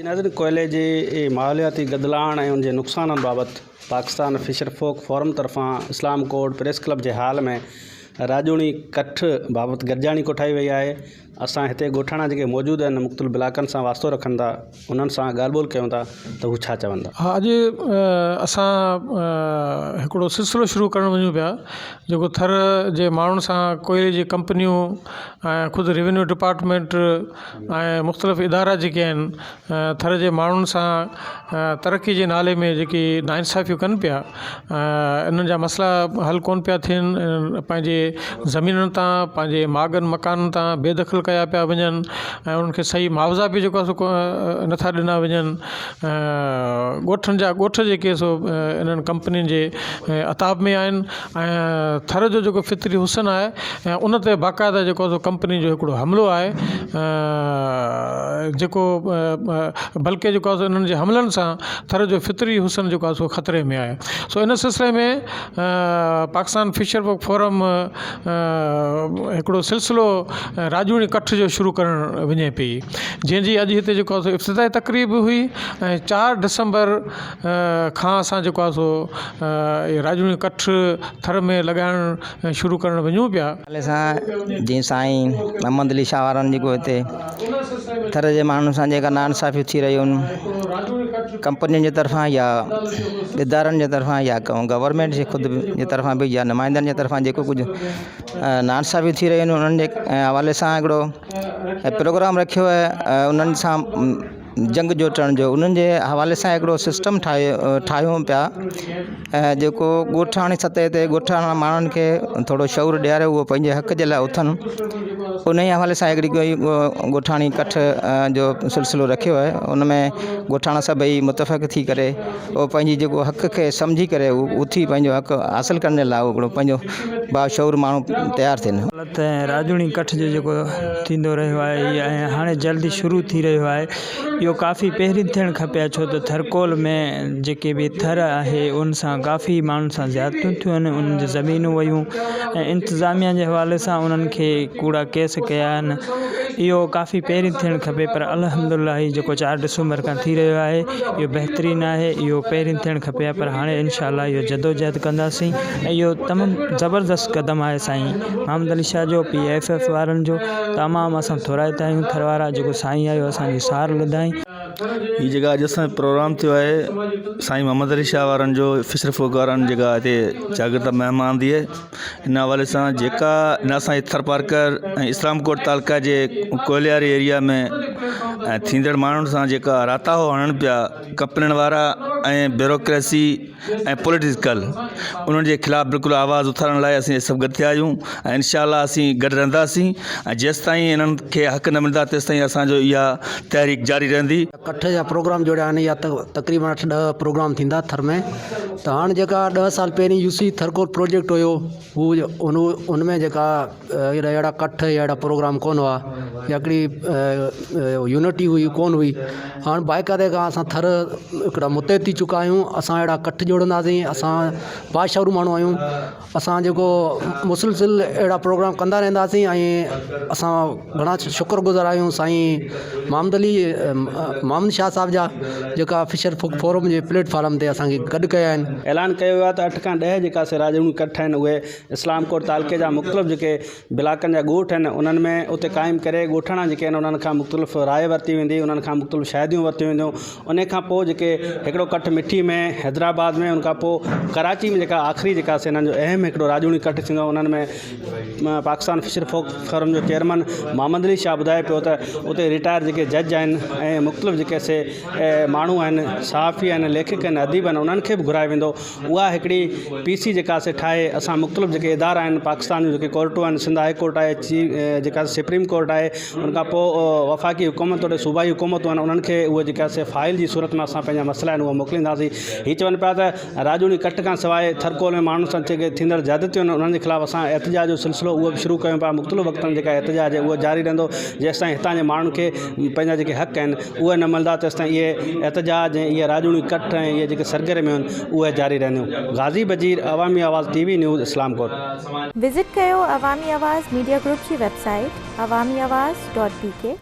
नाज़रीन, कोयले जी माहौलियाती गदलाण ऐं उनजे नुक़साननि बाबति पाकिस्तान फिशर फोक फोरम तरफ़ां इस्लाम कोड प्रेस क्लब जे हाल में राजूणी कठ बाबति गॾिजाणी कोठाई वई आहे। असां हिते ॻोठाणा जेके मौजूदु आहिनि मुख़्तलिफ़ इलाइक़नि सां वास्तो रखनि था, उन्हनि सां ॻाल्हि ॿोल कयूं था त हू छा चवंदा। हाँ, अॼु असां हिकिड़ो सिलसिलो शुरू करणु वञूं पिया जेको थर जे माण्हुनि सां कोयले जी कंपनियूं ऐं ख़ुदि रेवेन्यू डिपार्टमेंट ऐं मुख़्तलिफ़ इदारा जेके आहिनि थर जे माण्हुनि सां तरक़ी जे नाले में जेकी नाइंसाफ़ियूं कनि पिया, इन्हनि जा मसइला हल कोन पिया थियनि, पंहिंजे ज़मीनुनि तां पंहिंजे माॻनि मकाननि तां बेदख़ल कया पिया वञनि ऐं उन्हनि खे सही मुआवज़ा बि जेको आहे सो नथा ॾिना वञनि। ॻोठनि जा ॻोठ जेके सो इन्हनि कंपनियुनि जे अताब में आहिनि ऐं थर जो जेको फितरी हुसन आहे ऐं उन ते बाक़ाइदा जेको आहे सो कंपनी जो हिकिड़ो हमिलो आहे, जेको बल्कि जेको आहे सो इन्हनि जे हमलनि सां थर जो फितरी हुसन जेको आहे सो ख़तरे में आहे। सो इन सिलसिले में पाकिस्तान फिशर फोरम हिकिड़ो सिलसिलो राजूणी कठ जो शुरू करणु वञे पई, जंहिंजी अॼु हिते जेको आहे सो इफ़्तिताही तक़रीब हुई ऐं 4 डिसंबर खां असां जेको आहे सो राजूणी कठ थर में लॻाइणु शुरू करणु वञूं पिया। जीअं साईं मोहम्मद अली शाह वारनि जेको हिते थर जे माण्हुनि सां जेका नाइंसाफ़ियूं थी रहियूं आहिनि कंपनियुनि जे तरफ़ां या इदारनि जे तरफ़ां या गवर्नमेंट जे ख़ुदि जे तरफ़ां बि या नुमाइंदनि जे तरफ़ां जेको कुझु नाइंसाफ़ियूं थी रहियूं आहिनि उन्हनि जे हवाले सां हिकिड़ो प्रोग्राम रखियो आहे, उन्हनि सां जंग जोटण जो उन्हनि जे हवाले सां हिकिड़ो सिस्टम ठाहियूं पिया जेको ॻोठाणी सतह ते ॻोठाणा माण्हुनि खे थोरो शऊर ॾियारे उहो पंहिंजे हक़ जे लाइ उथनि, उन ई हवाले सां हिकिड़ी कोई ॻोठाणी कठ जो सिलसिलो रखियो आहे। उन में ॻोठाणा सभई मुतफ़क़ थी करे उहो पंहिंजी जेको हक़ खे सम्झी करे उथी पंहिंजो हक़ हासिलु करण जे लाइ हिकिड़ो पंहिंजो बाशऊर माण्हू तयारु थियनि। राजूणी कठ जो जेको थींदो रहियो आहे ऐं हाणे जल्दी शुरू थी रहियो आहे, इहो काफ़ी पहिरीं थियणु खपे, छो त थरकोल में जेके बि थर आहे उन सां काफ़ी माण्हुनि सां ज़्यादतियूं थियूं आहिनि, उन्हनि जी ज़मीनूं वियूं ऐं इंतिज़ामिया जे हवाले सां उन्हनि खे कूड़ा केस कया आहिनि। इहो काफ़ी पहिरीं थियणु खपे, पर अल्हम्दुलिल्लाह जेको 4 डिसंबर खां थी रहियो आहे इहो बहितरीनु आहे, इहो पहिरीं थियणु खपे, पर हाणे इंशाअल्लाह इहो जदोजहद कंदासीं ऐं इहो तमामु ज़बरदस्त क़दम आहे साईं मोहम्मद अली शाह जो PFF वारनि जो। तमामु असां थोराईंदा आहियूं थर वारा, जेको साईं आयो असांजी सार लिधाई। हीअ जेका अॼु असांजो प्रोग्राम थियो आहे साईं मोहम्मद अली शाह वारनि जो फिशर फोक वारनि जेका हिते शागिर्द महिमानदी आहे, इन हवाले सां जेका इन असांजे थर पार्कर ऐं इस्लाम कोट तालुका जे कोयलियारी एरिया में ऐं थींदड़ माण्हुनि सां जेका राताहो हणनि पिया कंपनियुनि वारा ऐं ब्यूरोक्रेसी ऐं पॉलिटिकल, उन्हनि जे ख़िलाफ़ु बिल्कुलु आवाज़ उथारण लाइ असीं सभु गॾु थिया आहियूं ऐं इंशाअल्लाह असीं गॾु रहंदासीं ऐं जेसिताईं इन्हनि खे हक़ न मिलंदा तेसिताईं असांजो इहा तहरीक जारी रहंदी। कठ जा प्रोग्राम जोड़िया आहिनि, या तक़रीबन 8-10 प्रोग्राम थींदा थर में। त हाणे जेका 10 साल पहिरीं UC थरकोल प्रोजेक्ट हुयो, हू उन में जेका अहिड़ा कठ अहिड़ा प्रोग्राम कोन हुआ, या हिकिड़ी यूनिटी हुई कोन हुई। हाणे बाक़ाइदे खां असां थर हिकिड़ा मुतहद थी चुका आहियूं, असां अहिड़ा कठ जोड़ंदासीं, असां बाशऊर माण्हू आहियूं, असां जेको मुसलसिल अहिड़ा प्रोग्राम कंदा रहंदासीं ऐं असां घणा शुक्रगुज़ार आहियूं साईं मोहम्मद शाह साहब जा, जेका फिशर फोरम जे प्लेटफॉर्म ते असांखे गॾु कया आहिनि। ऐलान कयो वियो आहे त 8 खां 10 जेका से राजूणी कठ आहिनि उहे इस्लाम कोट तालुके जा मुख़्तलिफ़ जेके इलाइक़नि जा ॻोठ आहिनि उन्हनि में उते क़ाइमु करे ॻोठाणा जेके आहिनि उन्हनि खां मुख़्तलिफ़ राय वरिती वेंदी, उन्हनि खां मुख़्तलिफ़ शायदियूं वरितियूं वेंदियूं। उन खां पोइ जेके हिकिड़ो कठ मिठी में हैदराबाद में, उन खां पोइ कराची में जेका आख़िरी जेका से हिननि जो अहम हिकिड़ो राजूणी कठ थींदो, उन्हनि में पाकिस्तान फिशर फोरम जो चेयरमैन मोहम्मद अली शाह ॿुधाए पियो त उते रिटायर जेके जज आहिनि ऐं मुख़्तलिफ़ जेके से माण्हू आहिनि, सहाफ़ी आहिनि, लेखक आहिनि, अदीब आहिनि, उन्हनि खे बि घुराए वेंदो। उहा हिकिड़ी PC जेका से ठाहे असां मुख़्तलिफ़ जेके इदारा आहिनि पाकिस्तान जूं जेके कोर्टूं आहिनि, सिंध हाई कोर्ट आहे, जेका सुप्रीम कोर्ट आहे, उनखां पोइ वफ़ाक़ी हुकूमत वटि सूबाई हुकूमतूं आहिनि, उन्हनि खे उहे जेका से फाइल जी सूरत में असां पंहिंजा मसइला आहिनि उहे मोकिलींदासीं। हीअ चवनि पिया त राजूणी कठ खां सवाइ थरकोल में माण्हुनि सां जेके थींदड़ ज़्यादतियूं आहिनि उन्हनि जे ख़िलाफ़ु असां एहतजाज जो सिलसिलो उहो बि शुरू कयूं पिया। मुख़्तलिफ़ वक़्तनि जेका एहतजाज आहे उहो जारी रहंदो, जेसिताईं हितां जे माण्हुनि खे पंहिंजा जेके हक़ आहिनि उहे न मिलंदा तेसिताईं इहे एहतजाज ऐं इहे राजूणी कठ ऐं इहे जेके सरगर्मियूं आहिनि उहे जारी रहंदियूं। गाज़ी बजीर, अवामी आवाज़ TV न्यूज़, इस्लाम कोट। विज़िट कयो अवामी आवाज़ मीडिया ग्रुप जी वेबसाइट awamiawaz.pk।